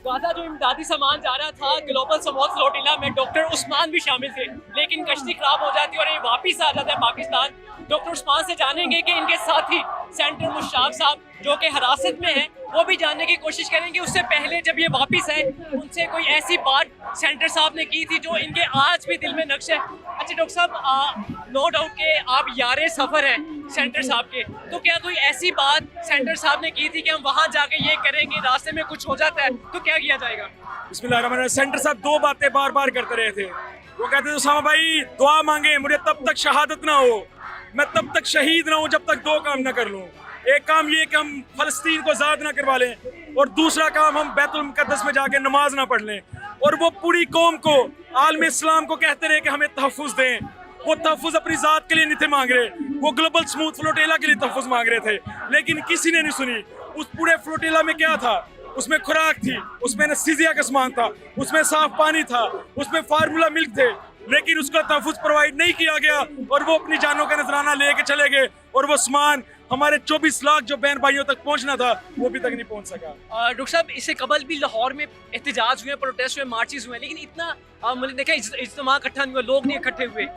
Gaza जो इमदादी सामान जा रहा था ग्लोबल समूह फ्लोटिला में डॉक्टर उस्मान भी शामिल थे, लेकिन कश्ती खराब हो जाती है और ये वापस आ जाता है पाकिस्तान। डॉक्टर उस्मान से जानेंगे कि इनके साथी सेंटर मुश्ताक साहब जो कि हिरासत में हैं वो भी जानने की कोशिश करेंगे। उससे पहले जब ये वापस आए उनसे कोई ऐसी बात सेंटर साहब ने की थी जो इनके आज भी दिल में नक्श है। अच्छा डॉक्टर साहब, नो डाउट कि आप यारे सफ़र हैं सेंटर साहब के, तो क्या कोई ऐसी बात सेंटर साहब ने की थी कि हम वहाँ जाके ये करेंगे, रास्ते में कुछ हो जाता है तो क्या किया जाएगा? बिस्मिल्लाह। सेंटर साहब दो बातें बार बार करते रहे थे। वो कहते थे उसामा भाई दुआ मांगे, मुझे तब तक शहादत ना हो, मैं तब तक शहीद ना हूँ जब तक दो काम ना कर लूँ। एक काम ये कि हम फलस्तीन को आज़ाद ना करवा लें, और दूसरा काम हम बैतुल मुक़द्दस में जाके नमाज ना पढ़ लें। और वो पूरी कौम को, आलम इस्लाम को कहते रहे कि हमें तहफ़्फ़ुज़ दें। वो तहफ़्फ़ुज़ अपनी ज़ात के लिए नहीं थे मांग रहे, वो ग्लोबल स्मूथ फ्लोटिला के लिए तहफ़्फ़ुज़ मांग रहे थे, लेकिन किसी ने नहीं सुनी। उस पूरे फ्लोटिला में क्या था? उसमें खुराक थी, उसमें एनेस्थीसिया का सामान था, उसमें साफ पानी था, उसमें फार्मूला मिल्क थे, लेकिन उसका तहफ़्फ़ुज़ प्रोवाइड नहीं किया गया और वो अपनी जानों का नजराना लेके चले गए। और वो सामान हमारे 24 लाख जो बहन भाइयों तक पहुंचना था वो भी तक नहीं पहुंच सका। डॉक्टर साहब, इससे कबल भी लाहौर में एहतजाज हुए, प्रोटेस्ट हुए, मार्चेस हुए, लेकिन इतना मतलब देखा इज्तिमा इकट्ठा नहीं हुआ, लोग नहीं इकट्ठे हुए।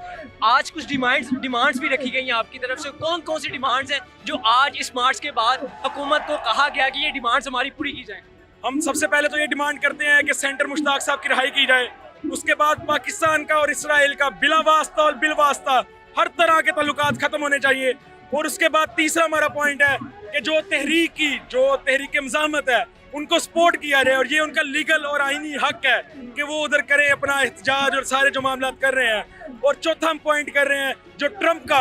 आज कुछ डिमांड्स भी रखी गई हैं आपकी तरफ से। कौन कौन सी डिमांड्स हैं जो आज इस मार्च के बाद हुकूमत को कहा गया कि ये डिमांड्स हमारी पूरी की जाए? हम सबसे पहले तो ये डिमांड करते हैं कि सेंटर मुश्ताक साहब की रिहाई की जाए। उसके बाद पाकिस्तान का और इसराइल का बिला वास्ता और बिल वास्ता हर तरह के ताल्लुकात खत्म होने चाहिए। और उसके बाद तीसरा हमारा पॉइंट है कि जो तहरीक मज़ाहमत है उनको सपोर्ट किया जाए, और ये उनका लीगल और आईनी हक है कि वो उधर करें अपना एहतजाज और सारे जो मामला कर रहे हैं। और चौथा हम पॉइंट कर रहे हैं जो ट्रंप का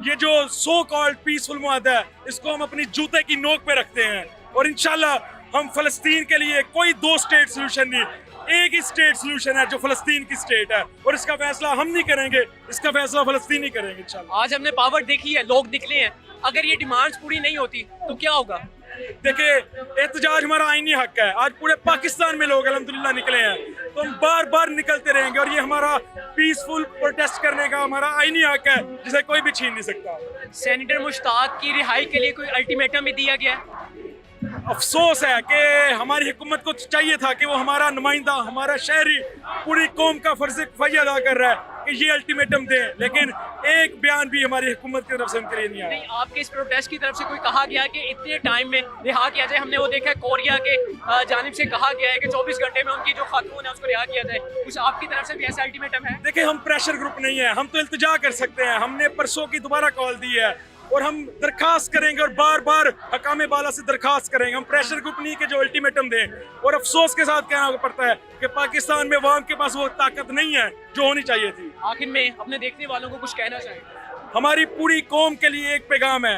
ये जो सो कॉल्ड पीसफुल मुआहदा है, इसको हम अपनी जूते की नोक पे रखते हैं। और इंशाल्लाह हम फ़लस्तीन के लिए कोई दो स्टेट सोल्यूशन नहीं, एक ही स्टेट सोल्यूशन है जो फ़लस्तीन की स्टेट है, और इसका फैसला हम नहीं करेंगे, इसका फैसला फ़लस्तीन ही करेंगे इंशाल्लाह। आज हमने पावर देखी है, लोग निकले हैं, अगर ये डिमांड्स पूरी नहीं होती तो क्या होगा? देखिए, एहतजाज हमारा आईनी हक है। आज पूरे पाकिस्तान में लोग अल्हम्दुलिल्लाह निकले हैं, तो हम बार बार निकलते रहेंगे, और ये हमारा पीसफुल प्रोटेस्ट करने का हमारा आईनी हक है जिसे कोई भी छीन नहीं सकता। सेनेटर मुश्ताक की रिहाई के लिए कोई अल्टीमेटम भी दिया गया? अफसोस है कि हमारी हुकूमत को चाहिए था कि वो हमारा नुमाइंदा, हमारा शहरी पूरी कौम का फर्ज अदा कर रहा है कि ये अल्टीमेटम दें, लेकिन एक बयान भी हमारी हुकूमत की तरफ से उनके लिए नहीं आया। नहीं, आपके इस प्रोटेस्ट की तरफ से कोई कहा गया कि इतने टाइम में रिहा किया जाए? हमने वो देखा है कोरिया के जानिब से कहा गया है कि 24 घंटे में उनकी जो खातून है उसको रिहा किया जाए। कुछ आपकी तरफ से भी ऐसा अल्टीमेटम है? देखिए, हम प्रेशर ग्रुप नहीं है, हम तो इल्तिजा कर सकते हैं। हमने परसों की दोबारा कॉल दी है और हम दरखास्त करेंगे और बार बार हकाम बाला से दरखास्त करेंगे। हम प्रेशर ग्रुप नहीं कि जो अल्टीमेटम दें। और अफसोस के साथ कहना पड़ता है कि पाकिस्तान में अवाम के पास वो ताकत नहीं है जो होनी चाहिए थी। आखिर में अपने देखने वालों को कुछ कहना चाहिए? हमारी पूरी कौम के लिए एक पैगाम है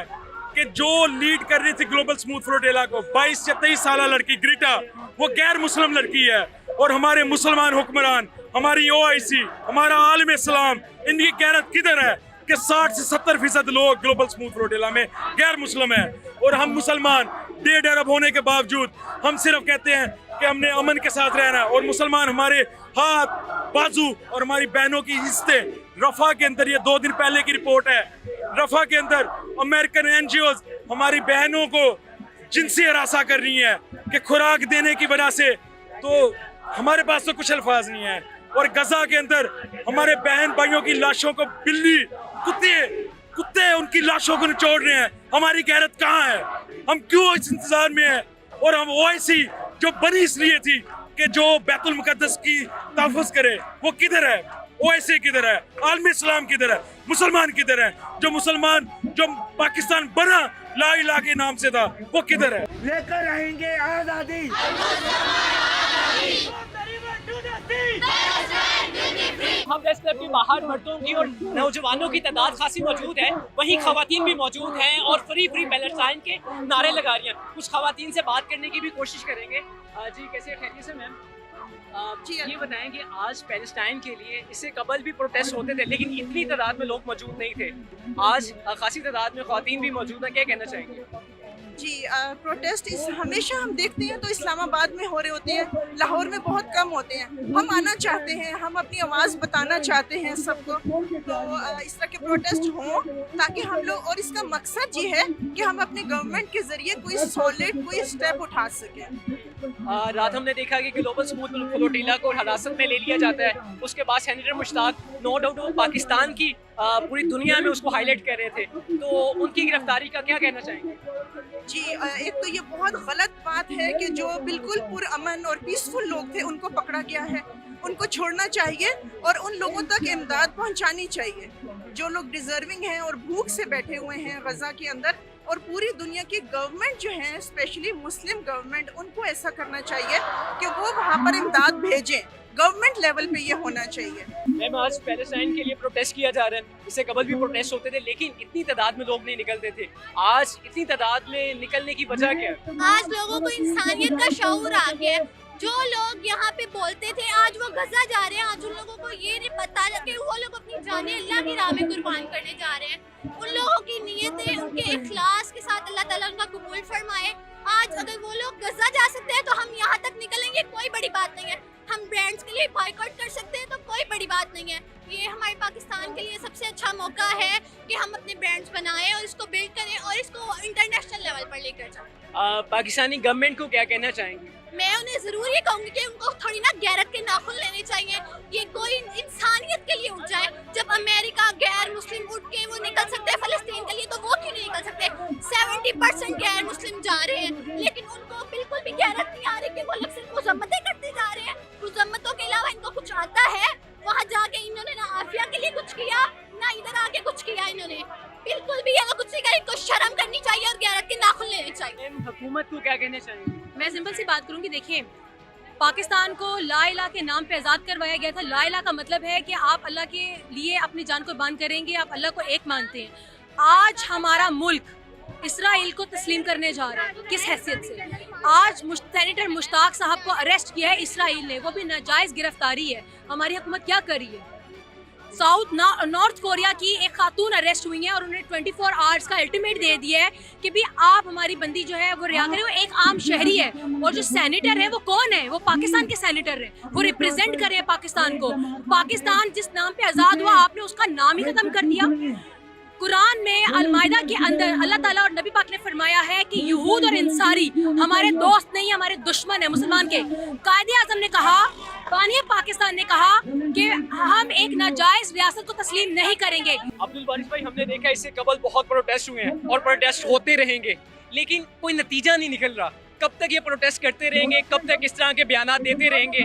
कि जो लीड कर रही थी ग्लोबल स्मूथ फ्लोटिला को 22 या 23 साल लड़की ग्रीटा, वो गैर मुस्लिम लड़की है। और हमारे मुसलमान हुक्मरान, हमारी OIC, हमारा आलम इस्लाम, इनकी गैरत किधर है कि 60 से 70% लोग ग्लोबल स्मूथ फ्लोटिला में गैर मुस्लिम हैं, और हम मुसलमान 1.5 अरब होने के बावजूद हम सिर्फ कहते हैं कि हमने अमन के साथ रहना। और मुसलमान हमारे हाथ, बाजू और हमारी बहनों की हिस्से रफा के अंदर, ये 2 दिन पहले की रिपोर्ट है, रफा के अंदर अमेरिकन NGOs हमारी बहनों को जिनसी हरासा कर रही हैं कि खुराक देने की वजह से। तो हमारे पास तो कुछ अल्फाज नहीं है। और गजा के अंदर हमारे बहन भाइयों की लाशों को बिल्ली, कुत्ते उनकी लाशों को निचोड़ रहे हैं। हमारी गैरत कहाँ है? हम क्यों इस इंतजार में हैं? और हम OIC जो बनी इसलिए थी कि जो बैतुल मुक़द्दस की तहफ़्फ़ुज़ करे, वो किधर है? OIC किधर है? आलम इस्लाम किधर है? मुसलमान किधर है? जो पाकिस्तान बना ला इलाहा के नाम से था, वो किधर है? लेकर रहेंगे आज़ादी। हम प्रेस क्लब के बाहर मर्दों की और नौजवानों की तादाद खासी मौजूद है, वहीं खवातीन भी मौजूद हैं और फ्री पैलेस्टाइन के नारे लगा रही हैं। कुछ खवातीन से बात करने की भी कोशिश करेंगे। जी, कैसे खैरियत से मैम? जी, ये बताएं कि आज पैलेस्टाइन के लिए इससे कबल भी प्रोटेस्ट होते थे, लेकिन इतनी तादाद में लोग मौजूद नहीं थे। आज खासी तादाद में खवातीन भी मौजूद है, क्या कहना चाहेंगे? जी, प्रोटेस्ट हमेशा हम देखते हैं तो इस्लामाबाद में हो रहे होते हैं, लाहौर में बहुत कम होते हैं। हम आना चाहते हैं, हम अपनी आवाज़ बताना चाहते हैं सबको, तो इस तरह के प्रोटेस्ट हों ताकि हम लोग, और इसका मकसद ये है कि हम अपने गवर्नमेंट के ज़रिए कोई सॉलिड कोई स्टेप उठा सकें। रात हमने देखा कि ग्लोबल स्मूथ फ्लोटिला को हिरासत में ले लिया जाता है, उसके बाद सेनेटर मुश्ताक नो डाउट वो पाकिस्तान की पूरी दुनिया में उसको हाईलाइट कर रहे थे, तो उनकी गिरफ्तारी का क्या कहना चाहेंगे? जी एक तो ये बहुत गलत बात है कि जो बिल्कुल पुरअमन और पीसफुल लोग थे उनको पकड़ा गया है, उनको छोड़ना चाहिए और उन लोगों तक इमदाद पहुंचानी चाहिए जो लोग डिजर्विंग हैं और भूख से बैठे हुए हैं गजा के अंदर। और पूरी दुनिया की गवर्नमेंट जो है, स्पेशली मुस्लिम गवर्नमेंट, उनको ऐसा करना चाहिए कि वो वहाँ पर इमदाद भेजें। गवर्नमेंट लेवल पे ये होना चाहिए। मैम आज पैलेस्टाइन के लिए प्रोटेस्ट किया जा रहा है, इससे कबल भी प्रोटेस्ट होते थे लेकिन इतनी तादाद में लोग नहीं निकलते थे, आज इतनी तादाद में निकलने की वजह क्या है? आज लोगों को इंसानियत का शऊर आ गया है। जो लोग यहाँ पे बोलते थे आज वो गजा जा रहे हैं, आज उन लोगों को ये नहीं पता कि वो लोग अपनी जानें अल्लाह की राह में कुर्बान करने जा रहे हैं। उन लोगों की नीयतें उनके इखलास के साथ अल्लाह ताला उनका कबूल फरमाए। आज अगर वो लोग गजा जा सकते हैं तो हम यहाँ तक निकलेंगे, कोई बड़ी बात नहीं है। हम ब्रांड्स के लिए बॉयकॉट कर सकते हैं तो कोई बड़ी बात नहीं है। ये हमारे पाकिस्तान के लिए सबसे अच्छा मौका है कि हम अपने ब्रांड्स बनाएं और इसको बिल्ड करें और इसको इंटरनेशनल लेवल पर लेकर जाएं। पाकिस्तानी गवर्नमेंट को क्या कहना चाहेंगे? मैं उन्हें ज़रूर ये कहूँगी कि उनको थोड़ी ना गैरत के नाखून लेने चाहिए, ये कोई इंसानियत के लिए उठ जाए। जब अमेरिका गैर मुस्लिम उठ के वो निकल सकते हैं फ़लस्तीन के लिए तो वो क्यों नहीं निकल सकते? 70% गैर मुस्लिम जा रहे हैं लेकिन उनको बिल्कुल भी गैरत नहीं आ रही कि वो लोग सिर्फ मुज़म्मतें करते जा रहे हैं। मुज़म्मतों के अलावा इनको कुछ आता है? वहाँ जाके इन्होंने ना आफिया के लिए कुछ किया, ना इधर आके कुछ किया इन्होंने। बिल्कुल भी ये लोग कुछ नहीं करें, इनको शर्म करनी चाहिए और गैरत के नाखून लेने चाहिए। हुकूमत को क्या कहना चाहेंगे? मैं सिंपल सी बात करूंगी, देखिए पाकिस्तान को ला इलाहा के नाम पे आज़ाद करवाया गया था। ला इलाहा का मतलब है कि आप अल्लाह के लिए अपनी जान को कुर्बान करेंगे, आप अल्लाह को एक मानते हैं। आज हमारा मुल्क इसराइल को तस्लीम करने जा रहा है, किस हैसियत से? आज सेनेटर मुश्ताक साहब को अरेस्ट किया है इसराइल ने, वो भी नाजायज़ गिरफ्तारी है। हमारी हुकूमत क्या कर रही है? नॉर्थ कोरिया की एक खातून अरेस्ट हुई है और उन्हें 24 आवर्स का अल्टीमेट दे दिया है कि भी आप हमारी बंदी जो है वो रिहा करें। वो एक आम शहरी है और जो सेनेटर है वो कौन है? वो पाकिस्तान के सेनेटर है, वो रिप्रेजेंट कर रहे हैं पाकिस्तान को। पाकिस्तान जिस नाम पे आज़ाद हुआ आपने उसका नाम ही खत्म कर दिया। कुरान में अल-माइदा के अंदर अल्लाह ताला और नबी पाक ने फरमाया है कि यहूद और इंसारी हमारे दोस्त नहीं, हमारे दुश्मन है मुसलमान के। कायदे आज़म ने कहा, बानी पाकिस्तान ने कहा कि हम एक नाजायज रियासत को तस्लीम नहीं करेंगे। अब्दुल बारिश भाई, हमने देखा इससे कबल बहुत प्रोटेस्ट हुए हैं और प्रोटेस्ट होते रहेंगे लेकिन कोई नतीजा नहीं निकल रहा। कब तक ये प्रोटेस्ट करते रहेंगे? कब तक इस तरह के बयान देते रहेंगे?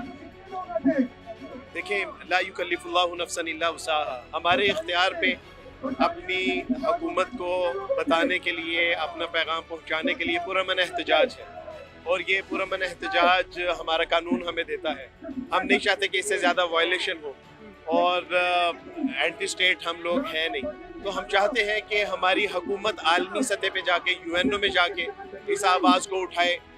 देखिए, ला युकल्लिफुल्लाहु नफ्सन इल्ला वुसअहा, हमारे इख्तियार पे अपनी हुकूमत को बताने के लिए, अपना पैगाम पहुंचाने के लिए पुरअमन एहतजाज है और ये पुरअमन एहतजाज हमारा कानून हमें देता है। हम नहीं चाहते कि इससे ज़्यादा वायलेशन हो और एंटी स्टेट हम लोग हैं नहीं, तो हम चाहते हैं कि हमारी हुकूमत आलमी सतह पे जाके, यूएनओ में जाके इस आवाज़ को उठाए